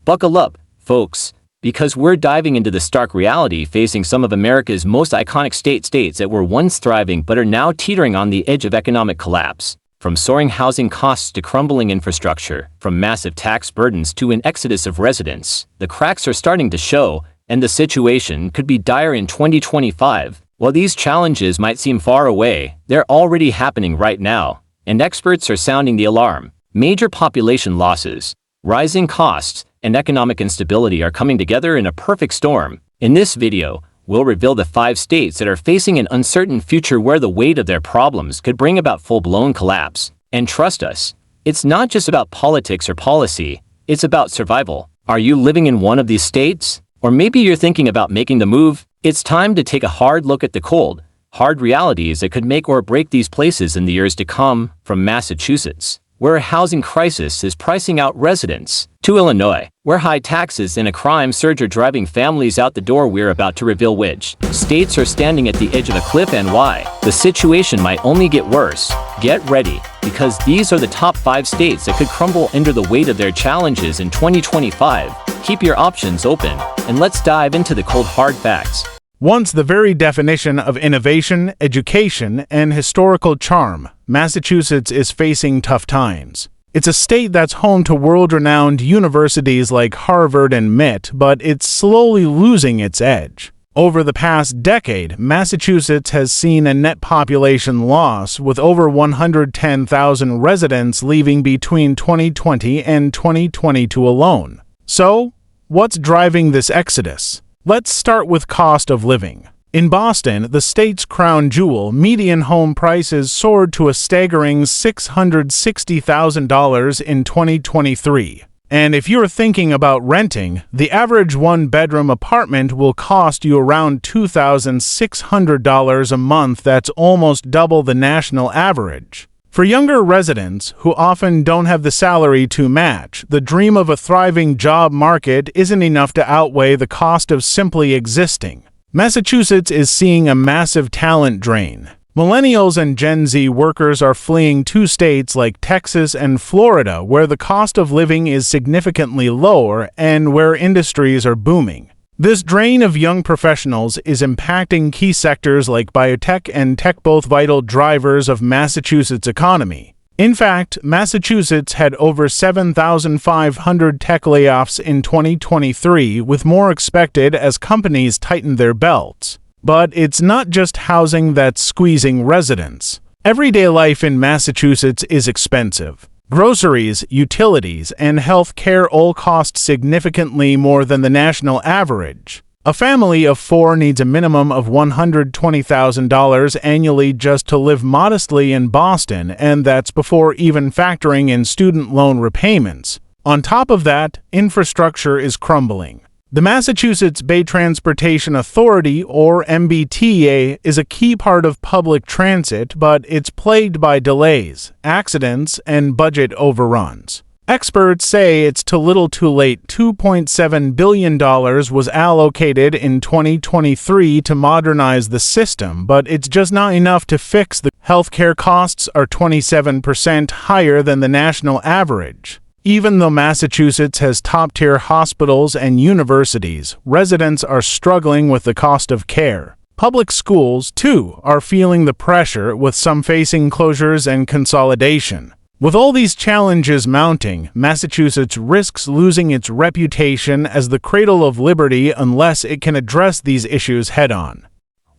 Buckle up, folks, because we're diving into the stark reality facing some of America's most iconic states that were once thriving but are now teetering on the edge of economic collapse. From soaring housing costs to crumbling infrastructure, from massive tax burdens to an exodus of residents, the cracks are starting to show, and the situation could be dire in 2025. While these challenges might seem far away, they're already happening right now, and experts are sounding the alarm. Major population losses, rising costs, and economic instability are coming together in a perfect storm. In this video, we'll reveal the 5 states that are facing an uncertain future where the weight of their problems could bring about full-blown collapse. And trust us, it's not just about politics or policy, it's about survival. Are you living in one of these states? Or maybe you're thinking about making the move? It's time to take a hard look at the cold, hard realities that could make or break these places in the years to come. From Massachusetts, where a housing crisis is pricing out residents, to Illinois, where high taxes and a crime surge are driving families out the door. We're about to reveal which states are standing at the edge of a cliff and why. The situation might only get worse. Get ready, because these are the top 5 states that could crumble under the weight of their challenges in 2025. Keep your options open, and let's dive into the cold hard facts. Once the very definition of innovation, education, and historical charm, Massachusetts is facing tough times. It's a state that's home to world-renowned universities like Harvard and MIT, but it's slowly losing its edge. Over the past decade, Massachusetts has seen a net population loss, with over 110,000 residents leaving between 2020 and 2022 alone. So, what's driving this exodus? Let's start with cost of living. In Boston, the state's crown jewel, median home prices soared to a staggering $660,000 in 2023. And if you're thinking about renting, the average one-bedroom apartment will cost you around $2,600 a month. That's almost double the national average. For younger residents, who often don't have the salary to match, the dream of a thriving job market isn't enough to outweigh the cost of simply existing. Massachusetts is seeing a massive talent drain. Millennials and Gen Z workers are fleeing to states like Texas and Florida, where the cost of living is significantly lower and where industries are booming. This drain of young professionals is impacting key sectors like biotech and tech, both vital drivers of Massachusetts' economy. In fact, Massachusetts had over 7,500 tech layoffs in 2023, with more expected as companies tighten their belts. But it's not just housing that's squeezing residents. Everyday life in Massachusetts is expensive. Groceries, utilities, and health care all cost significantly more than the national average. A family of 4 needs a minimum of $120,000 annually just to live modestly in Boston, and that's before even factoring in student loan repayments. On top of that, infrastructure is crumbling. The Massachusetts Bay Transportation Authority, or MBTA, is a key part of public transit, but it's plagued by delays, accidents, and budget overruns. Experts say it's too little too late. $2.7 billion was allocated in 2023 to modernize the system, but it's just not enough to fix the healthcare costs are 27% higher than the national average. Even though Massachusetts has top-tier hospitals and universities, residents are struggling with the cost of care. Public schools, too, are feeling the pressure, with some facing closures and consolidation. With all these challenges mounting, Massachusetts risks losing its reputation as the cradle of liberty unless it can address these issues head-on.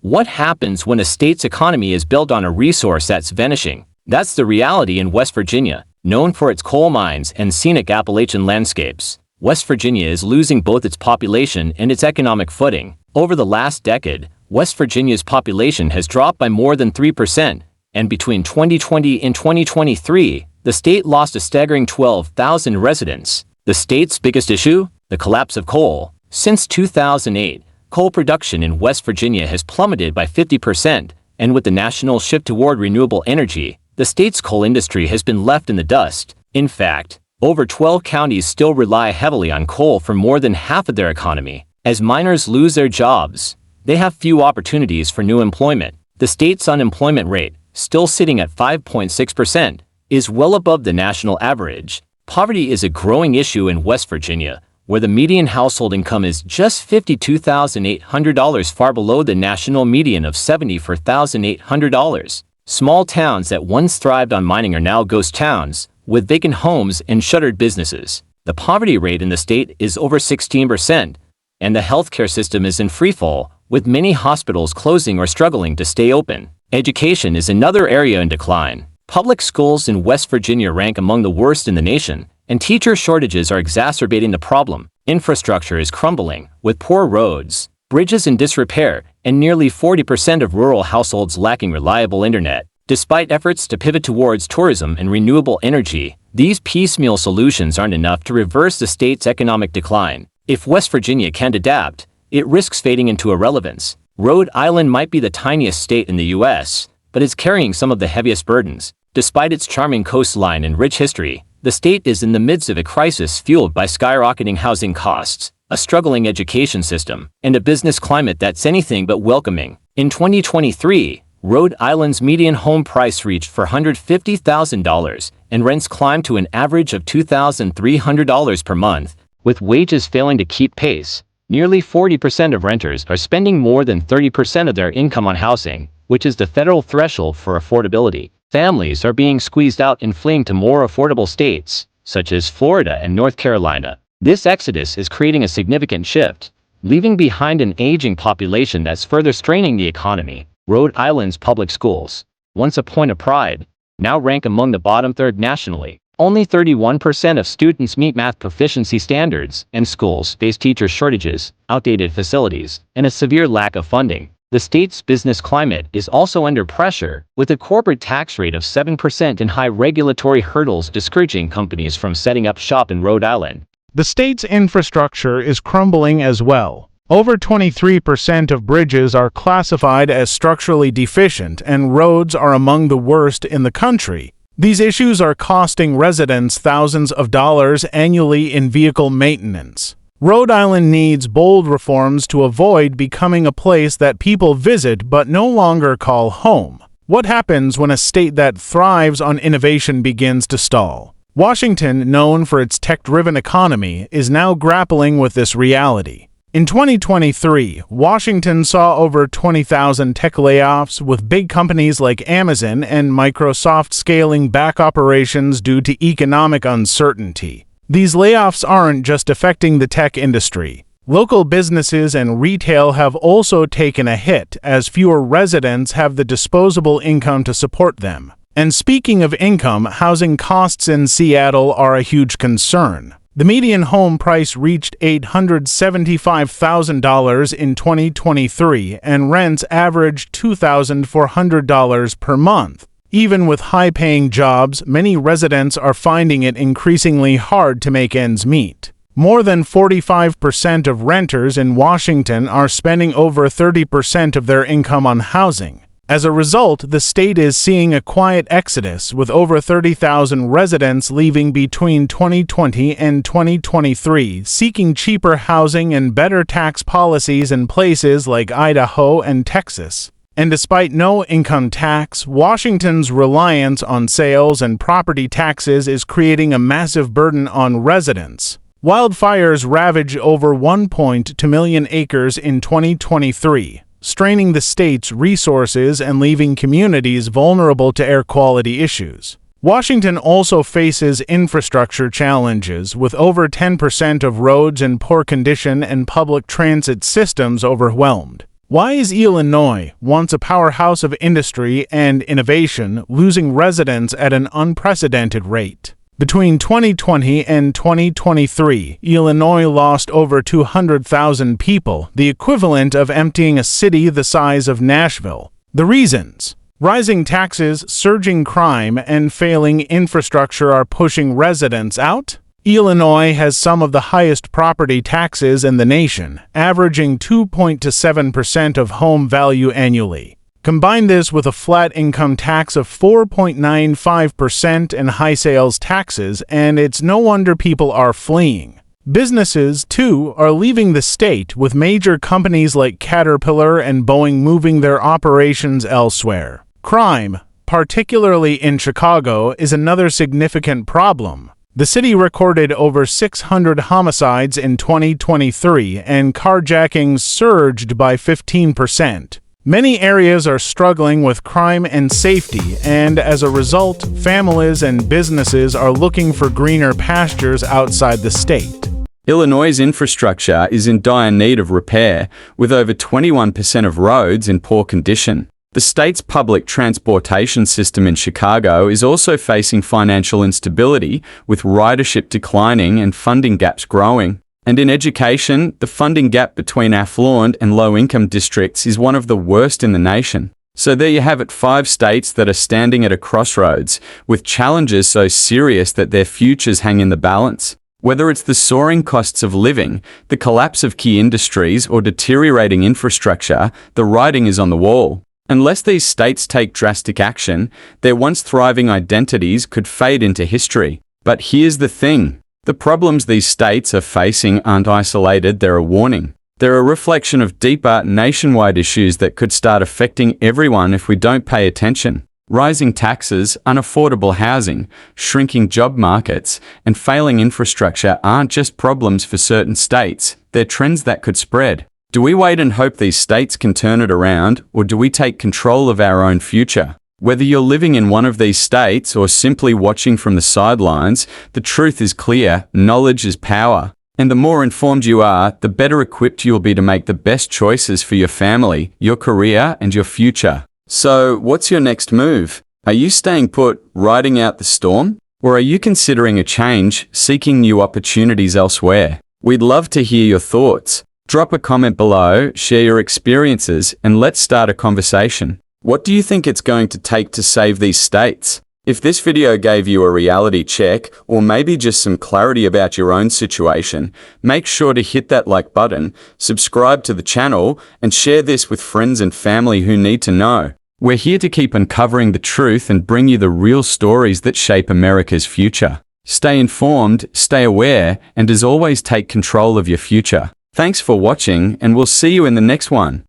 What happens when a state's economy is built on a resource that's vanishing? That's the reality in West Virginia. Known for its coal mines and scenic Appalachian landscapes, West Virginia is losing both its population and its economic footing. Over the last decade, West Virginia's population has dropped by more than 3%, and between 2020 and 2023, the state lost a staggering 12,000 residents. The state's biggest issue? The collapse of coal. Since 2008, coal production in West Virginia has plummeted by 50%, and with the national shift toward renewable energy, the state's coal industry has been left in the dust. In fact, over 12 counties still rely heavily on coal for more than half of their economy. As miners lose their jobs, they have few opportunities for new employment. The state's unemployment rate, still sitting at 5.6%, is well above the national average. Poverty is a growing issue in West Virginia, where the median household income is just $52,800, far below the national median of $74,800. Small towns that once thrived on mining are now ghost towns, with vacant homes and shuttered businesses. The poverty rate in the state is over 16%, and the healthcare system is in freefall, with many hospitals closing or struggling to stay open. Education is another area in decline. Public schools in West Virginia rank among the worst in the nation, and teacher shortages are exacerbating the problem. Infrastructure is crumbling, with poor roads, bridges in disrepair, and nearly 40% of rural households lacking reliable internet. Despite efforts to pivot towards tourism and renewable energy, these piecemeal solutions aren't enough to reverse the state's economic decline. If West Virginia can't adapt, it risks fading into irrelevance. Rhode Island might be the tiniest state in the U.S., but it's carrying some of the heaviest burdens. Despite its charming coastline and rich history, the state is in the midst of a crisis fueled by skyrocketing housing costs, a struggling education system, and a business climate that's anything but welcoming. In 2023, Rhode Island's median home price reached $450,000, and rents climbed to an average of $2,300 per month. With wages failing to keep pace, nearly 40% of renters are spending more than 30% of their income on housing, which is the federal threshold for affordability. Families are being squeezed out and fleeing to more affordable states, such as Florida and North Carolina. This exodus is creating a significant shift, leaving behind an aging population that's further straining the economy. Rhode Island's public schools, once a point of pride, now rank among the bottom third nationally. Only 31% of students meet math proficiency standards, and schools face teacher shortages, outdated facilities, and a severe lack of funding. The state's business climate is also under pressure, with a corporate tax rate of 7% and high regulatory hurdles discouraging companies from setting up shop in Rhode Island. The state's infrastructure is crumbling as well. Over 23% of bridges are classified as structurally deficient, and roads are among the worst in the country. These issues are costing residents thousands of dollars annually in vehicle maintenance. Rhode Island needs bold reforms to avoid becoming a place that people visit but no longer call home. What happens when a state that thrives on innovation begins to stall? Washington, known for its tech-driven economy, is now grappling with this reality. In 2023, Washington saw over 20,000 tech layoffs, with big companies like Amazon and Microsoft scaling back operations due to economic uncertainty. These layoffs aren't just affecting the tech industry. Local businesses and retail have also taken a hit, as fewer residents have the disposable income to support them. And speaking of income, housing costs in Seattle are a huge concern. The median home price reached $875,000 in 2023, and rents averaged $2,400 per month. Even with high-paying jobs, many residents are finding it increasingly hard to make ends meet. More than 45% of renters in Washington are spending over 30% of their income on housing. As a result, the state is seeing a quiet exodus, with over 30,000 residents leaving between 2020 and 2023, seeking cheaper housing and better tax policies in places like Idaho and Texas. And despite no income tax, Washington's reliance on sales and property taxes is creating a massive burden on residents. Wildfires ravaged over 1.2 million acres in 2023. Straining the state's resources and leaving communities vulnerable to air quality issues. Washington also faces infrastructure challenges, with over 10% of roads in poor condition and public transit systems overwhelmed. Why is Illinois, once a powerhouse of industry and innovation, losing residents at an unprecedented rate? Between 2020 and 2023, Illinois lost over 200,000 people, the equivalent of emptying a city the size of Nashville. The reasons: rising taxes, surging crime, and failing infrastructure are pushing residents out. Illinois has some of the highest property taxes in the nation, averaging 2.27% of home value annually. Combine this with a flat income tax of 4.95% and high sales taxes, and it's no wonder people are fleeing. Businesses, too, are leaving the state, with major companies like Caterpillar and Boeing moving their operations elsewhere. Crime, particularly in Chicago, is another significant problem. The city recorded over 600 homicides in 2023, and carjackings surged by 15%. Many areas are struggling with crime and safety, and as a result, families and businesses are looking for greener pastures outside the state. Illinois' infrastructure is in dire need of repair, with over 21% of roads in poor condition. The state's public transportation system in Chicago is also facing financial instability, with ridership declining and funding gaps growing. And in education, the funding gap between affluent and low-income districts is one of the worst in the nation. So there you have it, 5 states that are standing at a crossroads, with challenges so serious that their futures hang in the balance. Whether it's the soaring costs of living, the collapse of key industries, or deteriorating infrastructure, the writing is on the wall. Unless these states take drastic action, their once thriving identities could fade into history. But here's the thing. The problems these states are facing aren't isolated, they're a warning. They're a reflection of deeper, nationwide issues that could start affecting everyone if we don't pay attention. Rising taxes, unaffordable housing, shrinking job markets, and failing infrastructure aren't just problems for certain states, they're trends that could spread. Do we wait and hope these states can turn it around, or do we take control of our own future? Whether you're living in one of these states or simply watching from the sidelines, the truth is clear: knowledge is power. And the more informed you are, the better equipped you'll be to make the best choices for your family, your career, and your future. So, what's your next move? Are you staying put, riding out the storm? Or are you considering a change, seeking new opportunities elsewhere? We'd love to hear your thoughts. Drop a comment below, share your experiences, and let's start a conversation. What do you think it's going to take to save these states? If this video gave you a reality check, or maybe just some clarity about your own situation, make sure to hit that like button, subscribe to the channel, and share this with friends and family who need to know. We're here to keep uncovering the truth and bring you the real stories that shape America's future. Stay informed, stay aware, and as always, take control of your future. Thanks for watching, and we'll see you in the next one.